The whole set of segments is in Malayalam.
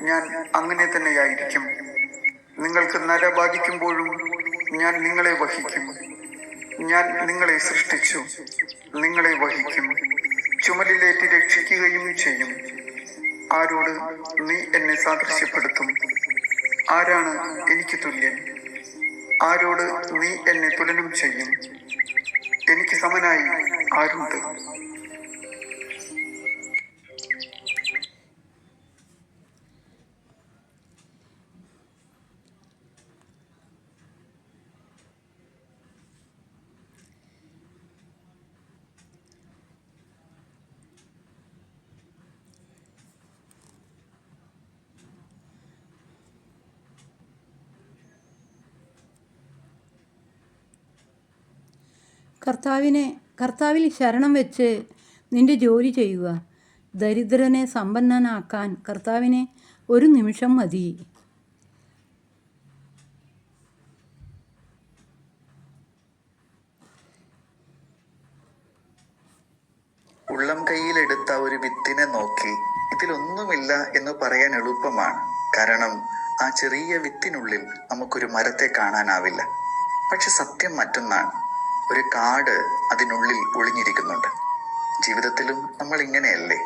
ഞാൻ അങ്ങനെ തന്നെയായിരിക്കും. നിങ്ങൾക്ക് നര ബാധിക്കുമ്പോഴും ഞാൻ നിങ്ങളെ വഹിക്കും. ഞാൻ നിങ്ങളെ സൃഷ്ടിച്ചു, നിങ്ങളെ വഹിക്കും, ചുമലിലേറ്റി രക്ഷിക്കുകയും ചെയ്യും. ആരോട് നീ എന്നെ സാദൃശ്യപ്പെടുത്തും? ആരാണ് എനിക്ക് തുല്യൻ? ആരോട് നീ എന്നെ തുലനം ചെയ്യും? എനിക്ക് സമനായി ആരുണ്ട്? കർത്താവിൽ ശരണം വെച്ച് നിന്റെ ജോലി ചെയ്യുക. ദരിദ്രനെ സമ്പന്നനാക്കാൻ കർത്താവിനെ ഒരു നിമിഷം മതി. ഉള്ളം കൈയിലെടുത്ത ഒരു വിത്തിനെ നോക്കി ഇതിലൊന്നുമില്ല എന്ന് പറയാൻ എളുപ്പമാണ്. കാരണം ആ ചെറിയ വിത്തിനുള്ളിൽ നമുക്കൊരു മരത്തെ കാണാനാവില്ല. പക്ഷെ സത്യം മറ്റൊന്നാണ്. ഒരു കാട് അതിനുള്ളിൽ ഒളിഞ്ഞിരിക്കുന്നുണ്ട്. ജീവിതത്തിലും നമ്മൾ ഇങ്ങനെയല്ലേ?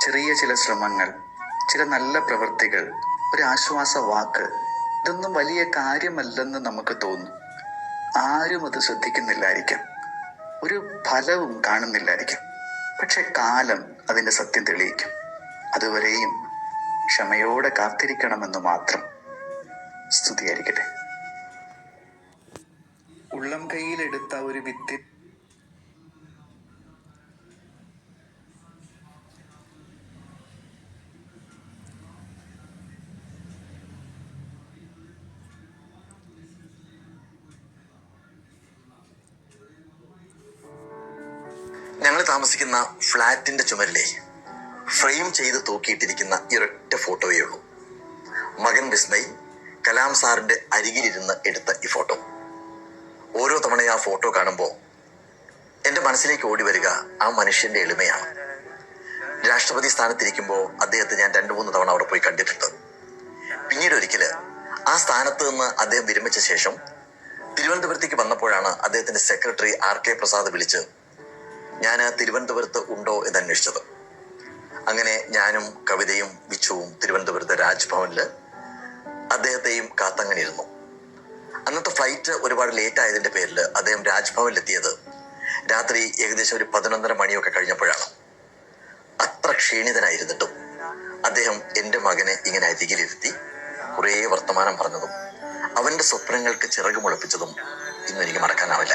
ചെറിയ ചില ശ്രമങ്ങൾ, ചില നല്ല പ്രവൃത്തികൾ, ഒരു ആശ്വാസ വാക്ക്, ഇതൊന്നും വലിയ കാര്യമല്ലെന്ന് നമുക്ക് തോന്നും. ആരും അത് ശ്രദ്ധിക്കുന്നില്ലായിരിക്കാം, ഒരു ഫലവും കാണുന്നില്ലായിരിക്കാം. പക്ഷെ കാലം അതിൻ്റെ സത്യം തെളിയിക്കും. അതുവരെയും ക്ഷമയോടെ കാത്തിരിക്കണമെന്ന് മാത്രം. സ്തുതിയായിരിക്കട്ടെ. ഉള്ളം കൈയിലെടുത്ത ഒരു വിത്ത് ഞങ്ങൾ താമസിക്കുന്ന ഫ്ലാറ്റിന്റെ ചുമരിലെ ഫ്രെയിം ചെയ്ത് തൂക്കിയിട്ടിരിക്കുന്ന ഈ ഒരൊറ്റ ഫോട്ടോയേ ഉള്ളൂ. മകൻ വിസ്മയ് കലാം സാറിന്റെ അരികിലിരുന്ന് എടുത്ത ഈ ഫോട്ടോ. ഓരോ തവണ ആ ഫോട്ടോ കാണുമ്പോൾ എൻ്റെ മനസ്സിലേക്ക് ഓടി വരിക ആ മനുഷ്യന്റെ എളിമയാണ്. രാഷ്ട്രപതി സ്ഥാനത്തിരിക്കുമ്പോൾ അദ്ദേഹത്തെ ഞാൻ 2-3 തവണ അവിടെ പോയി കണ്ടിട്ടുണ്ട്. പിന്നീട് ഒരിക്കല് ആ സ്ഥാനത്ത് നിന്ന് അദ്ദേഹം വിരമിച്ച ശേഷം തിരുവനന്തപുരത്തേക്ക് വന്നപ്പോഴാണ് അദ്ദേഹത്തിന്റെ സെക്രട്ടറി RK പ്രസാദ് വിളിച്ച് ഞാൻ തിരുവനന്തപുരത്ത് ഉണ്ടോ എന്ന് അന്വേഷിച്ചത്. അങ്ങനെ ഞാനും കവിതയും വിച്ചുവും തിരുവനന്തപുരത്തെ രാജ്ഭവനില് അദ്ദേഹത്തെയും കാത്തങ്ങനെ ഇരുന്നു. അന്നത്തെ ഫ്ലൈറ്റ് ഒരുപാട് ലേറ്റ് ആയതിന്റെ പേരിൽ അദ്ദേഹം രാജ്ഭവനിലെത്തിയത് രാത്രി ഏകദേശം ഒരു 11:30 മണിയൊക്കെ കഴിഞ്ഞപ്പോഴാണ്. അത്ര ക്ഷീണിതനായിരുന്നിട്ടും അദ്ദേഹം എൻ്റെ മകനെ ഇങ്ങനെ അരികിലിരുത്തി കുറേ വർത്തമാനം പറഞ്ഞതും അവന്റെ സ്വപ്നങ്ങൾക്ക് ചിറക് മുളപ്പിച്ചതും ഇന്നും എനിക്ക് മറക്കാനാവില്ല.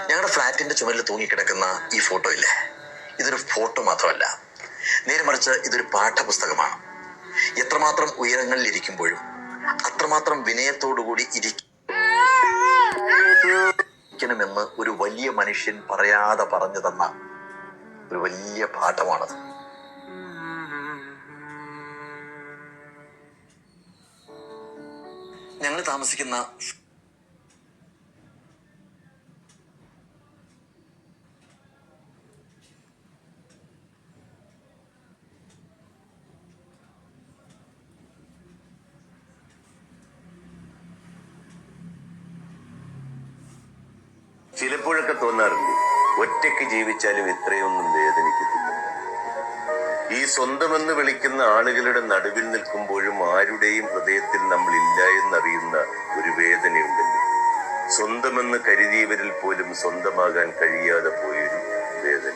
ഞങ്ങളുടെ ഫ്ലാറ്റിന്റെ ചുമരിൽ തൂങ്ങിക്കിടക്കുന്ന ഈ ഫോട്ടോ ഇല്ലേ, ഇതൊരു ഫോട്ടോ മാത്രമല്ല, നേരെ മറിച്ച് ഇതൊരു പാഠപുസ്തകമാണ്. എത്രമാത്രം ഉയരങ്ങളിൽ ഇരിക്കുമ്പോഴും അത്രമാത്രം വിനയത്തോടുകൂടി ഇരിക്കണമെന്ന് ഒരു വലിയ മനുഷ്യൻ പറയാതെ പറഞ്ഞു തന്ന ഒരു വലിയ പാഠമാണത്. ഞങ്ങൾ താമസിക്കുന്ന ചിലപ്പോഴൊക്കെ തോന്നാറുണ്ട്, ഒറ്റയ്ക്ക് ജീവിച്ചാലും ഇത്രയൊന്നും വേദനിക്കത്തില്ല. ഈ സ്വന്തമെന്ന് വിളിക്കുന്ന ആളുകളുടെ നടുവിൽ നിൽക്കുമ്പോഴും ആരുടെയും ഹൃദയത്തിൽ നമ്മൾ ഇല്ല എന്നറിയുന്ന ഒരു വേദനയുണ്ടല്ലോ. സ്വന്തമെന്ന് കരുതിയവരിൽ പോലും സ്വന്തമാകാൻ കഴിയാതെ പോയൊരു വേദന.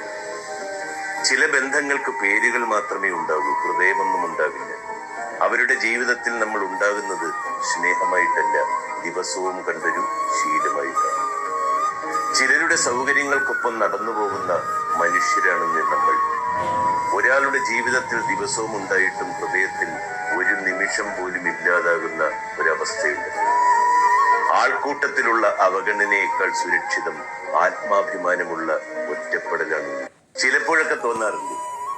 ചില ബന്ധങ്ങൾക്ക് പേരുകൾ മാത്രമേ ഉണ്ടാകൂ, ഹൃദയമൊന്നും ഉണ്ടാവില്ല. അവരുടെ ജീവിതത്തിൽ നമ്മൾ ഉണ്ടാകുന്നത് സ്നേഹമായിട്ടല്ല, ദിവസവും കണ്ടൊരു ശീലമായിട്ടാണ്. ചിലരുടെ സൗകര്യങ്ങൾക്കൊപ്പം നടന്നു പോകുന്ന മനുഷ്യരാണെന്ന് നമ്മൾ. ഒരാളുടെ ജീവിതത്തിൽ ദിവസവും ഉണ്ടായിട്ടും ഹൃദയത്തിൽ ഒരു നിമിഷം പോലും ഇല്ലാതാകുന്ന ഒരവസ്ഥയുണ്ട്. ആൾക്കൂട്ടത്തിലുള്ള അവഗണനയേക്കാൾ സുരക്ഷിതം ആത്മാഭിമാനമുള്ള ഒറ്റപ്പെടലാണ്. ചിലപ്പോഴൊക്കെ തോന്നാറുണ്ട്,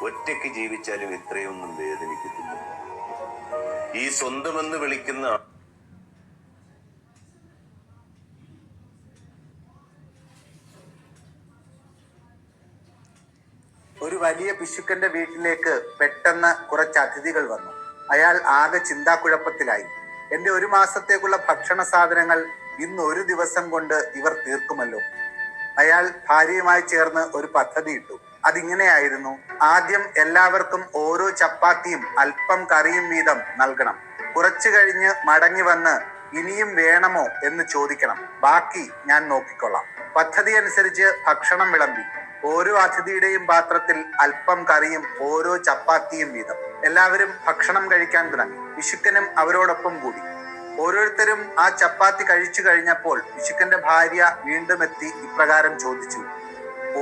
ഒറ്റയ്ക്ക് ജീവിച്ചാലും ഇത്രയൊന്നും വേദനിക്കത്തില്ല. ഈ സ്വന്തമെന്ന് വിളിക്കുന്ന ഒരു വലിയ പിശുക്കന്റെ വീട്ടിലേക്ക് പെട്ടെന്ന് കുറച്ച് അതിഥികൾ വന്നു. അയാൾ ആകെ ചിന്താക്കുഴപ്പത്തിലായി. എന്റെ 1 മാസത്തേക്കുള്ള ഭക്ഷണ സാധനങ്ങൾ ഇന്ന് 1 ദിവസം കൊണ്ട് ഇവർ തീർക്കുമല്ലോ. അയാൾ ഭാര്യയുമായി ചേർന്ന് ഒരു പദ്ധതി ഇട്ടു. അതിങ്ങനെയായിരുന്നു: ആദ്യം എല്ലാവർക്കും ഓരോ ചപ്പാത്തിയും അല്പം കറിയും വീതം നൽകണം. കുറച്ചു കഴിഞ്ഞ് മടങ്ങി വന്ന് ഇനിയും വേണമോ എന്ന് ചോദിക്കണം. ബാക്കി ഞാൻ നോക്കിക്കൊള്ളാം. പദ്ധതി അനുസരിച്ച് ഭക്ഷണം വിളമ്പി. ഓരോ അതിഥിയുടെയും പാത്രത്തിൽ അല്പം കറിയും ഓരോ ചപ്പാത്തിയും വീതം. എല്ലാവരും ഭക്ഷണം കഴിക്കാൻ തുടങ്ങി. വിശുക്കനും അവരോടൊപ്പം കൂടി. ഓരോരുത്തരും ആ ചപ്പാത്തി കഴിച്ചു കഴിഞ്ഞപ്പോൾ വിശുക്കന്റെ ഭാര്യ വീണ്ടും എത്തി ഇപ്രകാരം ചോദിച്ചു: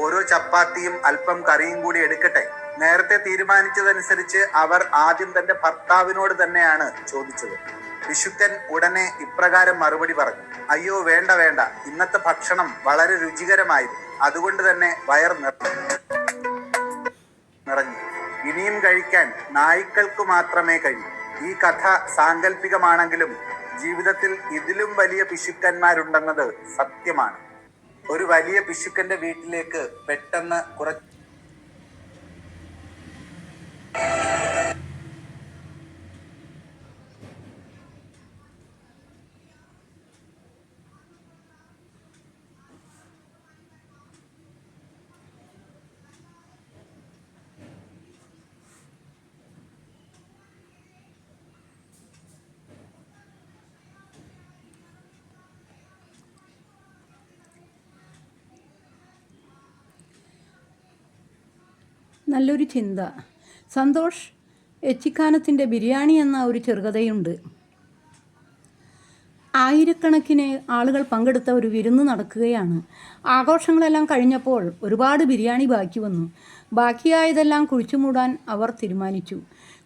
ഓരോ ചപ്പാത്തിയും അല്പം കറിയും കൂടി എടുക്കട്ടെ? നേരത്തെ തീരുമാനിച്ചതനുസരിച്ച് അവർ ആദ്യം തന്റെ ഭർത്താവിനോട് തന്നെയാണ് ചോദിച്ചത്. വിശുക്കൻ ഉടനെ ഇപ്രകാരം മറുപടി പറഞ്ഞു: അയ്യോ, വേണ്ട വേണ്ട, ഇന്നത്തെ ഭക്ഷണം വളരെ രുചികരമായിരുന്നു. അതുകൊണ്ട് തന്നെ വയർ നിറഞ്ഞു. ഇനിയും കഴിക്കാൻ നായ്ക്കൾക്ക് മാത്രമേ കഴിയൂ. ഈ കഥ സാങ്കല്പികമാണെങ്കിലും ജീവിതത്തിൽ ഇതിലും വലിയ പിശുക്കന്മാരുണ്ടെന്നത് സത്യമാണ്. ഒരു വലിയ പിശുക്കന്റെ വീട്ടിലേക്ക് പെട്ടെന്ന് നല്ലൊരു ചിന്ത. സന്തോഷ് എച്ചിക്കാനത്തിൻ്റെ ബിരിയാണി എന്ന ഒരു ചെറുകഥയുണ്ട്. ആയിരക്കണക്കിന് ആളുകൾ പങ്കെടുത്ത ഒരു വിരുന്ന് നടക്കുകയാണ്. ആഘോഷങ്ങളെല്ലാം കഴിഞ്ഞപ്പോൾ ഒരുപാട് ബിരിയാണി ബാക്കി വന്നു. ബാക്കിയായതെല്ലാം കുഴിച്ചുമൂടാൻ അവർ തീരുമാനിച്ചു.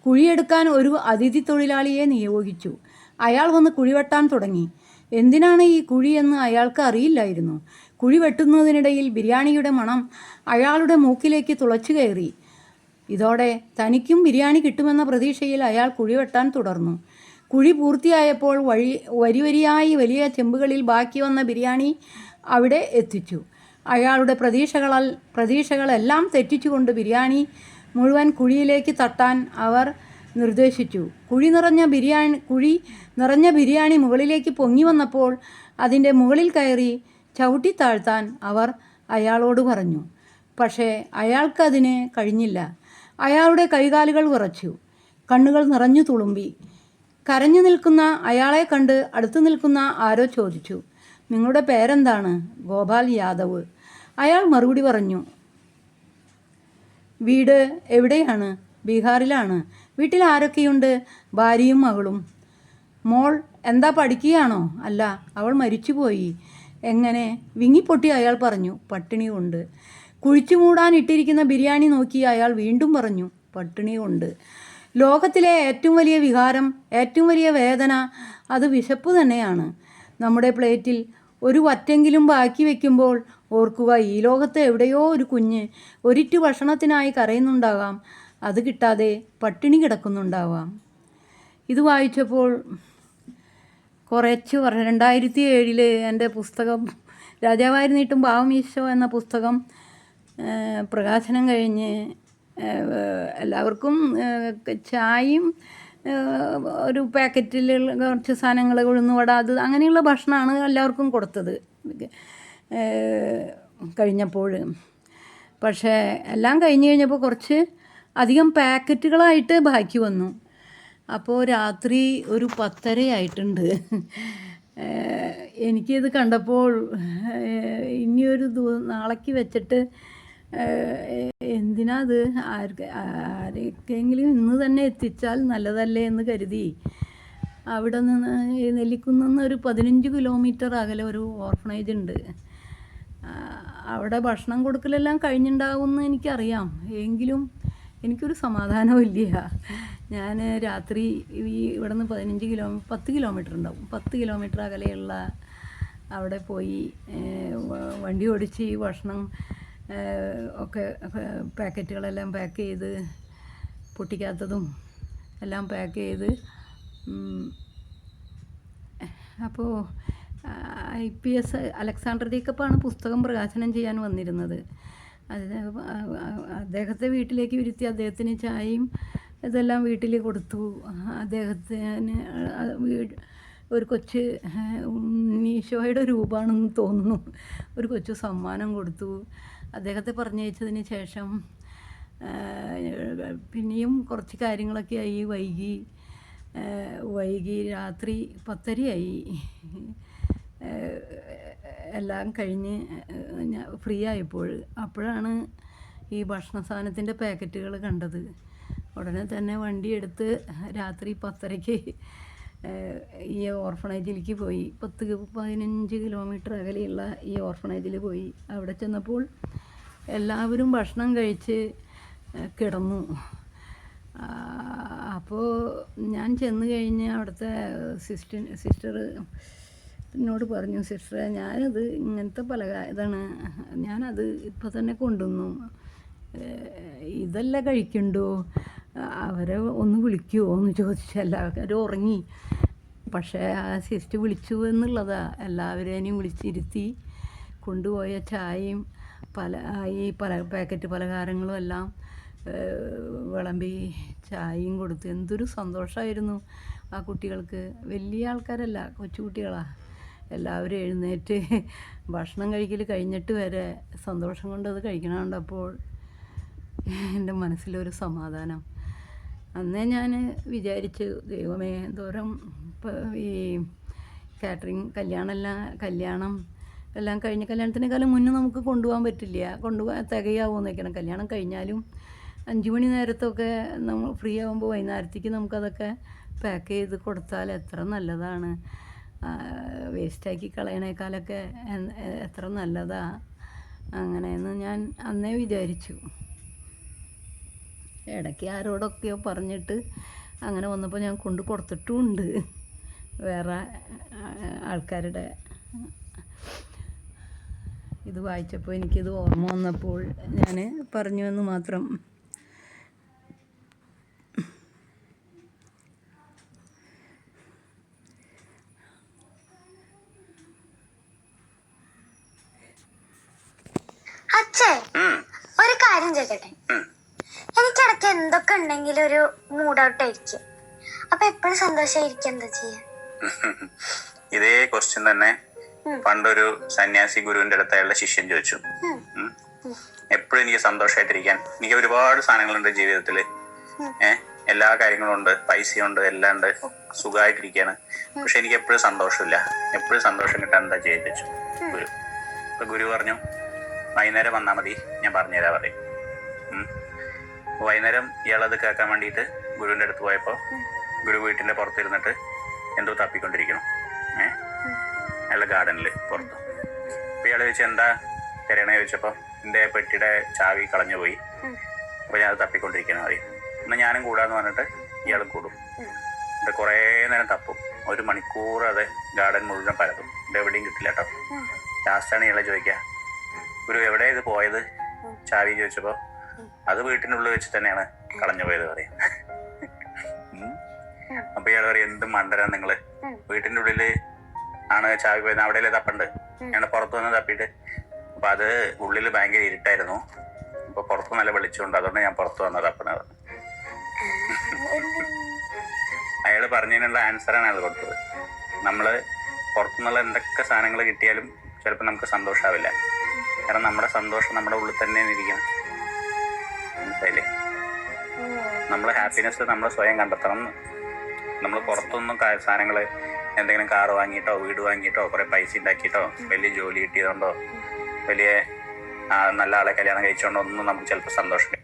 കുഴിയെടുക്കാൻ ഒരു അതിഥി തൊഴിലാളിയെ നിയോഗിച്ചു. അയാൾ വന്ന് കുഴിവെട്ടാൻ തുടങ്ങി. എന്തിനാണ് ഈ കുഴി എന്ന് അയാൾക്ക് അറിയില്ലായിരുന്നു. കുഴി വെട്ടുന്നതിനിടയിൽ ബിരിയാണിയുടെ മണം അയാളുടെ മൂക്കിലേക്ക് തുളച്ചു കയറി. ഇതോടെ തനിക്കും ബിരിയാണി കിട്ടുമെന്ന പ്രതീക്ഷയിൽ അയാൾ കുഴി വെട്ടാൻ തുടർന്നു. കുഴി പൂർത്തിയായപ്പോൾ വരിവരിയായി വലിയ ചെമ്പുകളിൽ ബാക്കി വന്ന ബിരിയാണി അവിടെ എത്തിച്ചു. അയാളുടെ പ്രതീക്ഷകളെല്ലാം തെറ്റിച്ചുകൊണ്ട് ബിരിയാണി മുഴുവൻ കുഴിയിലേക്ക് തട്ടാൻ അവർ നിർദ്ദേശിച്ചു. കുഴി നിറഞ്ഞ ബിരിയാണി മുകളിലേക്ക് പൊങ്ങി വന്നപ്പോൾ അതിൻ്റെ മുകളിൽ കയറി ചവിട്ടി താഴ്ത്താൻ അവർ അയാളോട് പറഞ്ഞു. പക്ഷേ അയാൾക്കതിന് കഴിഞ്ഞില്ല. അയാളുടെ കൈകാലുകൾ വിറച്ചു, കണ്ണുകൾ നിറഞ്ഞു തുളുമ്പി. കരഞ്ഞു നിൽക്കുന്ന അയാളെ കണ്ട് അടുത്തു നിൽക്കുന്ന ആരോ ചോദിച്ചു: നിങ്ങളുടെ പേരെന്താണ്? ഗോപാൽ യാദവ്. അയാൾ മറുപടി പറഞ്ഞു: വീട് എവിടെയാണ്? ബീഹാറിലാണ്. വീട്ടിൽ ആരൊക്കെയുണ്ട്? ഭാര്യയും മകളും. മോൾ എന്താ, പഠിക്കുകയാണോ? അല്ല, അവൾ മരിച്ചുപോയി. എങ്ങനെ? വിങ്ങിപ്പൊട്ടി അയാൾ പറഞ്ഞു: പട്ടിണി കൊണ്ട്. കുഴിച്ചു മൂടാൻ ഇട്ടിരിക്കുന്ന ബിരിയാണി നോക്കി അയാൾ വീണ്ടും പറഞ്ഞു: പട്ടിണി കൊണ്ട്. ലോകത്തിലെ ഏറ്റവും വലിയ വികാരം, ഏറ്റവും വലിയ വേദന അത് വിശപ്പ് തന്നെയാണ്. നമ്മുടെ പ്ലേറ്റിൽ ഒരു വറ്റെങ്കിലും ബാക്കി വയ്ക്കുമ്പോൾ ഓർക്കുക, ഈ ലോകത്ത് എവിടെയോ ഒരു കുഞ്ഞ് ഒരിറ്റു ഭക്ഷണത്തിനായി കരയുന്നുണ്ടാകാം. അത് കിട്ടാതെ പട്ടിണി കിടക്കുന്നുണ്ടാവാം. ഇത് വായിച്ചപ്പോൾ 2007 എൻ്റെ പുസ്തകം രാജാവായിരുന്നിട്ടും പാവം ഈശോ എന്ന പുസ്തകം പ്രകാശനം കഴിഞ്ഞ് എല്ലാവർക്കും ചായയും ഒരു പാക്കറ്റിൽ കുറച്ച് സാധനങ്ങൾ, ഉഴുന്നുവട, അത് അങ്ങനെയുള്ള ഭക്ഷണമാണ് എല്ലാവർക്കും കൊടുത്തത് കഴിഞ്ഞപ്പോൾ. പക്ഷേ എല്ലാം കഴിഞ്ഞപ്പോൾ കുറച്ച് അധികം പാക്കറ്റുകളായിട്ട് ബാക്കി വന്നു. അപ്പോൾ രാത്രി ഒരു 10:30 ആയിട്ടുണ്ട്. എനിക്കിത് കണ്ടപ്പോൾ ഇനിയൊരു നാളേക്ക് വെച്ചിട്ട് എന്തിനാ അത്, ആരെക്കെങ്കിലും ഇന്ന് തന്നെ എത്തിച്ചാൽ നല്ലതല്ലേ എന്ന് കരുതി അവിടെ നിന്ന് നെല്ലിക്കുന്ന് ഒരു 15 കിലോമീറ്റർ അകലെ ഒരു ഓർഫണേജ് ഉണ്ട്. അവിടെ ഭക്ഷണം കൊടുക്കലെല്ലാം കഴിഞ്ഞിട്ടുണ്ടാവുമെന്ന് എനിക്കറിയാം. എങ്കിലും എനിക്കൊരു സമാധാനവും ഇല്ല. ഞാൻ രാത്രി ഇവിടെ നിന്ന് 10 കിലോമീറ്റർ ഉണ്ടാവും, 10 കിലോമീറ്റർ അകലെയുള്ള അവിടെ പോയി വണ്ടി ഓടിച്ച് ഈ ഭക്ഷണം ഒക്കെ പാക്കറ്റുകളെല്ലാം പാക്ക് ചെയ്ത്, പൊട്ടിക്കാത്തതും എല്ലാം പാക്ക് ചെയ്ത്, അപ്പോൾ IPS അലക്സാണ്ടർ ജേക്കബാണ് പുസ്തകം പ്രകാശനം ചെയ്യാൻ വന്നിരുന്നത്. അദ്ദേഹത്തെ വീട്ടിലേക്ക് വിരുത്തി അദ്ദേഹത്തിന് ചായയും ഇതെല്ലാം വീട്ടിൽ കൊടുത്തു. അദ്ദേഹത്തിന് ഒരു കൊച്ച് ഉണ്ണീശോയുടെ രൂപമാണെന്ന് തോന്നുന്നു, ഒരു കൊച്ചു സമ്മാനം കൊടുത്തു. അദ്ദേഹത്തെ പറഞ്ഞയച്ചതിന് ശേഷം പിന്നെയും കുറച്ച് കാര്യങ്ങളൊക്കെ ആയി. വൈകി രാത്രി 10:30 എല്ലാം കഴിഞ്ഞ് ഫ്രീ ആയപ്പോൾ അപ്പോഴാണ് ഈ ഭക്ഷണ സാധനത്തിൻ്റെ പാക്കറ്റുകൾ കണ്ടത്. ഉടനെ തന്നെ വണ്ടിയെടുത്ത് രാത്രി 10:30 ഈ ഓർഫണേജിലേക്ക് പോയി. 10-15 കിലോമീറ്റർ അകലെയുള്ള ഈ ഓർഫണേജിൽ പോയി. അവിടെ ചെന്നപ്പോൾ എല്ലാവരും ഭക്ഷണം കഴിച്ച് കിടന്നു. അപ്പോൾ ഞാൻ ചെന്ന് കഴിഞ്ഞ് അവിടുത്തെ സിസ്റ്റർ എന്നോട് പറഞ്ഞു, സിസ്റ്ററെ ഞാനത് ഇങ്ങനത്തെ ഇതാണ്, ഞാനത് ഇപ്പോൾ തന്നെ കൊണ്ടുവന്നു, ഇതെല്ലാം കഴിക്കണ്ടോ, അവരെ ഒന്ന് വിളിക്കുമോ എന്ന് ചോദിച്ചു. എല്ലാവരും ഉറങ്ങി. പക്ഷേ ആ സിസ്റ്റർ വിളിച്ചു എന്നുള്ളതാ. എല്ലാവരെയും വിളിച്ചിരുത്തി കൊണ്ടുപോയ ചായയും പാക്കറ്റ് പലഹാരങ്ങളും എല്ലാം വിളമ്പി ചായയും കൊടുത്തു. എന്തൊരു സന്തോഷമായിരുന്നു ആ കുട്ടികൾക്ക്. വലിയ ആൾക്കാരല്ല, കൊച്ചു കുട്ടികളാണ്. എല്ലാവരും എഴുന്നേറ്റ് ഭക്ഷണം കഴിക്കൽ കഴിഞ്ഞിട്ട് വരെ സന്തോഷം കൊണ്ട് അത് കഴിക്കണം കണ്ടപ്പോൾ എൻ്റെ മനസ്സിലൊരു സമാധാനം. അന്നേ ഞാൻ വിചാരിച്ചു, ദൈവമേ എന്തോരം ഈ കാറ്ററിങ് കല്യാണം എല്ലാം കഴിഞ്ഞ് കല്യാണത്തിനേക്കാളും മുന്നേ നമുക്ക് കൊണ്ടുപോകാൻ പറ്റില്ല, തികയാവുമെന്ന് വയ്ക്കണം. കല്യാണം കഴിഞ്ഞാലും 5 മണി നേരത്തൊക്കെ നമ്മൾ ഫ്രീ ആകുമ്പോൾ വൈകുന്നേരത്തേക്ക് നമുക്കതൊക്കെ പാക്ക് ചെയ്ത് കൊടുത്താൽ എത്ര നല്ലതാണ്. വേസ്റ്റാക്കി കളയണേക്കാളൊക്കെ എത്ര നല്ലതാണ് അങ്ങനെയെന്ന് ഞാൻ അന്നേ വിചാരിച്ചു. ഇടയ്ക്ക് ആരോടൊക്കെയോ പറഞ്ഞിട്ട് അങ്ങനെ വന്നപ്പോൾ ഞാൻ കൊണ്ട് കൊടുത്തിട്ടുമുണ്ട് വേറെ ആൾക്കാരുടെ. ഇത് വായിച്ചപ്പോൾ എനിക്കിത് ഓർമ്മ വന്നപ്പോൾ ഞാൻ പറഞ്ഞു എന്ന് മാത്രം. അച്ഛേ, ഒരു കാര്യം ചോദിക്കട്ടെ. എനിക്കിടയ്ക്ക് എന്തൊക്കെ ഉണ്ടെങ്കിലും ഒരു മൂഡ് ഔട്ട് ആയിരിക്കും. അപ്പൊ എപ്പോഴും സന്തോഷമായിരിക്കും, എന്താ ചെയ്യാ? ഇതേ ക്വസ്റ്റ്യൻ തന്നെ പണ്ടൊരു സന്യാസി ഗുരുവിന്റെ അടുത്ത് അയാളുടെ ശിഷ്യൻ ചോദിച്ചു. എപ്പോഴും എനിക്ക് സന്തോഷമായിട്ടിരിക്കാൻ, എനിക്ക് ഒരുപാട് സാധനങ്ങളുണ്ട് ജീവിതത്തില്, എല്ലാ കാര്യങ്ങളും ഉണ്ട്, പൈസയുണ്ട്, എല്ലാം ഉണ്ട്, സുഖമായിട്ടിരിക്കാണ്, പക്ഷെ എനിക്ക് എപ്പോഴും സന്തോഷമില്ല, എപ്പോഴും സന്തോഷം കിട്ടാൻ എന്താ ചെയ്യാൻ ചോദിച്ചു ഗുരു. അപ്പൊ ഗുരു പറഞ്ഞു, വൈകുന്നേരം വന്നാൽ മതി, ഞാൻ പറഞ്ഞുതരാ പറയും. വൈകുന്നേരം ഇയാളത് കേൾക്കാൻ വേണ്ടിയിട്ട് ഗുരുവിന്റെ അടുത്ത് പോയപ്പോൾ ഗുരു വീട്ടിന്റെ പുറത്തിരുന്നിട്ട് എന്തോ തപ്പിക്കൊണ്ടിരിക്കണം, അയാളുടെ ഗാർഡനിൽ പുറത്ത്. അപ്പൊ ഇയാൾ ചോദിച്ചു, എന്താ തിരയണ ചോദിച്ചപ്പോൾ എൻ്റെ പെട്ടിയുടെ ചാവി കളഞ്ഞു പോയി, അപ്പൊ ഞാൻ അത് തപ്പിക്കൊണ്ടിരിക്കണം പറയും. എന്നാൽ ഞാനും കൂടാന്ന് പറഞ്ഞിട്ട് ഇയാളും കൂടും. എന്നിട്ട് കുറേ നേരം തപ്പും, 1 മണിക്കൂർ അത് ഗാർഡൻ മുഴുവൻ പരതും, ഇത് എവിടെയും കിട്ടില്ല കേട്ടോ. ലാസ്റ്റാണ് ഇയാളെ ചോദിക്കുക, ഗുരു എവിടെ ഇത് പോയത് ചാവി ചോദിച്ചപ്പോ അത് വീട്ടിനുള്ളിൽ വെച്ച് തന്നെയാണ് കളഞ്ഞു പോയത് പറയും. അപ്പൊ ഇയാൾ പറയും, എന്ത് മണ്ടരാ നിങ്ങള്, വീട്ടിന്റെ ഉള്ളില് ആണ് ചാവി പോയത്, അവിടെയല്ലേ തപ്പണ്ട്, ഞാൻ പുറത്തു വന്ന് തപ്പിയിട്ട്. അപ്പൊ അത് ഉള്ളില് ഭയങ്കര ഇരുട്ടായിരുന്നു, അപ്പൊ പുറത്ത് നല്ല വെളിച്ചമുണ്ട്, അതുകൊണ്ട് ഞാൻ പുറത്തു വന്ന തപ്പണത്. അയാള് പറഞ്ഞതിനുള്ള ആൻസറാണ് അയാൾ കൊടുത്തത്. നമ്മള് പുറത്തുനിന്നുള്ള എന്തൊക്കെ സാധനങ്ങൾ കിട്ടിയാലും ചിലപ്പോൾ നമുക്ക് സന്തോഷമാവില്ല, കാരണം നമ്മുടെ സന്തോഷം നമ്മുടെ ഉള്ളിൽ തന്നെ ഇരിക്കണം. മനസ്സിലായില്ലേ? നമ്മളെ ഹാപ്പിനെസ് നമ്മൾ സ്വയം കണ്ടെത്തണം. നമ്മൾ പുറത്തൊന്നും സാധനങ്ങൾ, എന്തെങ്കിലും കാറ് വാങ്ങിയിട്ടോ വീട് വാങ്ങിയിട്ടോ കുറെ പൈസ ഉണ്ടാക്കിയിട്ടോ വലിയ ജോലി കിട്ടിയതുകൊണ്ടോ വലിയ നല്ല ആളെ കല്യാണം കഴിച്ചുകൊണ്ടോ ഒന്നും നമുക്ക് ചിലപ്പോൾ സന്തോഷം.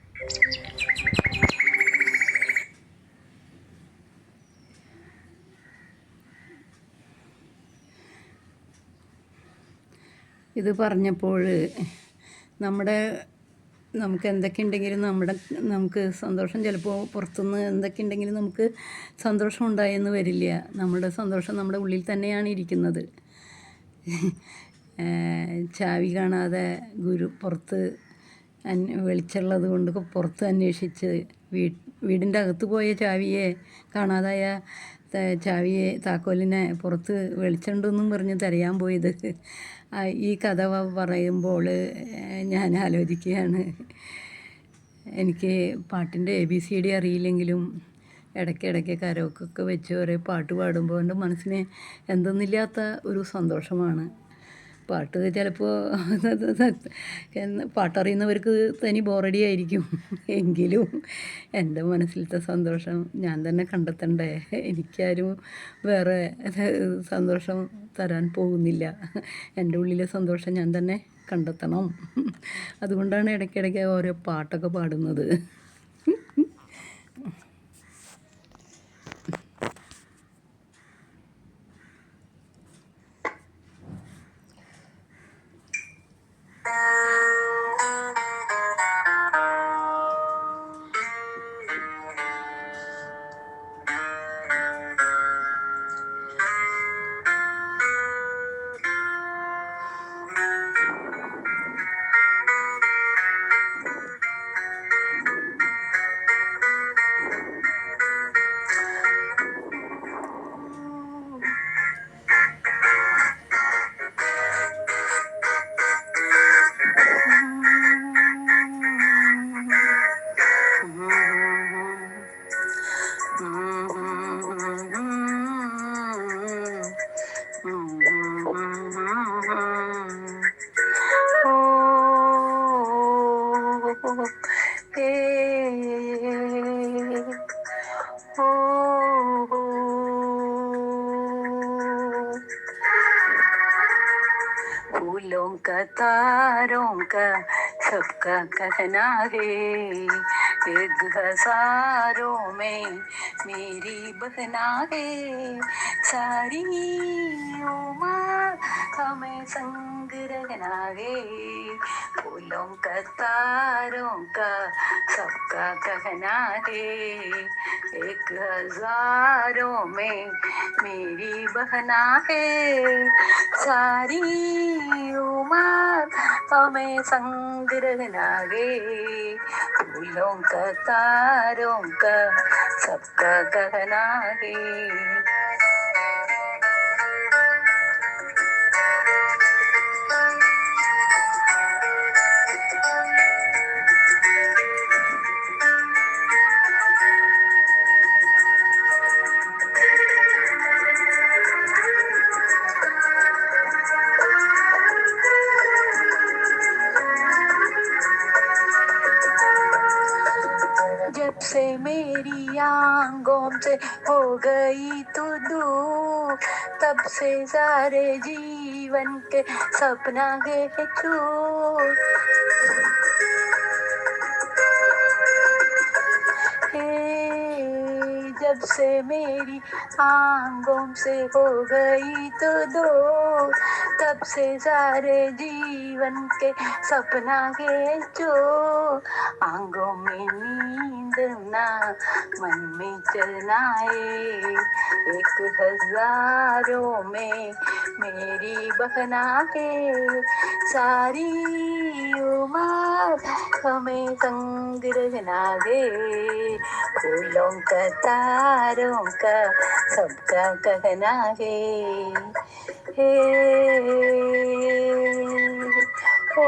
ഇത് പറഞ്ഞപ്പോൾ നമുക്ക് എന്തൊക്കെ ഉണ്ടെങ്കിലും നമുക്ക് സന്തോഷം, ചിലപ്പോൾ പുറത്തുനിന്ന് എന്തൊക്കെ ഉണ്ടെങ്കിലും നമുക്ക് സന്തോഷം ഉണ്ടായെന്ന് വരില്ല. നമ്മുടെ സന്തോഷം നമ്മുടെ ഉള്ളിൽ തന്നെയാണ് ഇരിക്കുന്നത്. ചാവി കാണാതെ ഗുരു പുറത്ത് വെളിച്ചമുള്ളത് കൊണ്ട് പുറത്ത് അന്വേഷിച്ച് വീടിൻ്റെ അകത്ത് പോയ ചാവിയെ കാണാതായ താക്കോലിനെ പുറത്ത് വെളിച്ചമുണ്ടെന്നും പറഞ്ഞ് തിരയാൻ പോയത്. ഈ കഥ പറയുമ്പോൾ ഞാൻ ആലോചിക്കുകയാണ്, എനിക്ക് പാട്ടിൻ്റെ ABCD അറിയില്ലെങ്കിലും ഇടയ്ക്കിടയ്ക്ക് കരോക്കൊക്കെ വെച്ച് ഒരേ പാട്ട് പാടുമ്പോൾ എൻ്റെ മനസ്സിന് എന്തെന്നില്ലാത്ത ഒരു സന്തോഷമാണ്. പാട്ട് ചിലപ്പോൾ പാട്ടറിയുന്നവർക്ക് തനി ബോറടി ആയിരിക്കും, എങ്കിലും എൻ്റെ മനസ്സിലത്തെ സന്തോഷം ഞാൻ തന്നെ കണ്ടെത്തണ്ടേ. എനിക്കാരും വേറെ സന്തോഷം തരാൻ പോകുന്നില്ല. എൻ്റെ ഉള്ളിലെ സന്തോഷം ഞാൻ തന്നെ കണ്ടെത്തണം. അതുകൊണ്ടാണ് ഇടയ്ക്കിടയ്ക്ക് ഓരോ പാട്ടൊക്കെ പാടുന്നത്. फूलों का तारों का सबका कहना है, एक हजारों में मेरी बहना है, सारी उम्र हमें संग रहना है। फूलों का तारों का सबका कहना है, एक हजारों में मेरी बहना है, सारी उम्र हमें संग रहना है। फूलों का तारों का सबका कहना है। जब से मेरी आंखों से हो गई तू दूर, तब से सारे जीवन के सपना गए चूर। जब से मेरी आंखों से हो गई तो दूर, तब से सारे जीवन के सपना के जो आंखों में नींद ना मन में चलना है, एक हजारों में मेरी बहना है, सारी उम्र हमें संग रहना है। फूलों का तारों का सबका कहना है, हे ओ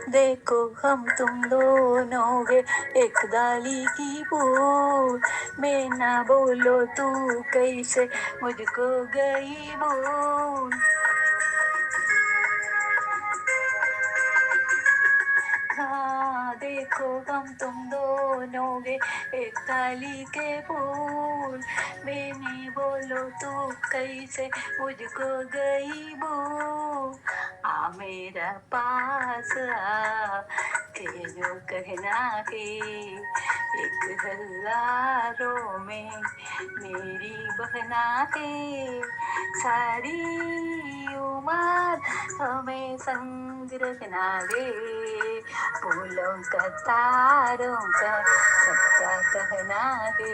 देखो हम तुम दोनों गे एक डाली की फूल, मैं ना बोलो तू कैसे मुझको गई भूल। हाँ देखो हम तुम दोनों गे एक डाली के फूल, मैंने बोलो तू कैसे मुझको गई भूल। आ मेरा पास आ के जो कहना है, एक हजारों में मेरी बहना है, सारी उम्र हमें संग रखना है। फूलों का तारों का सबका कहना है।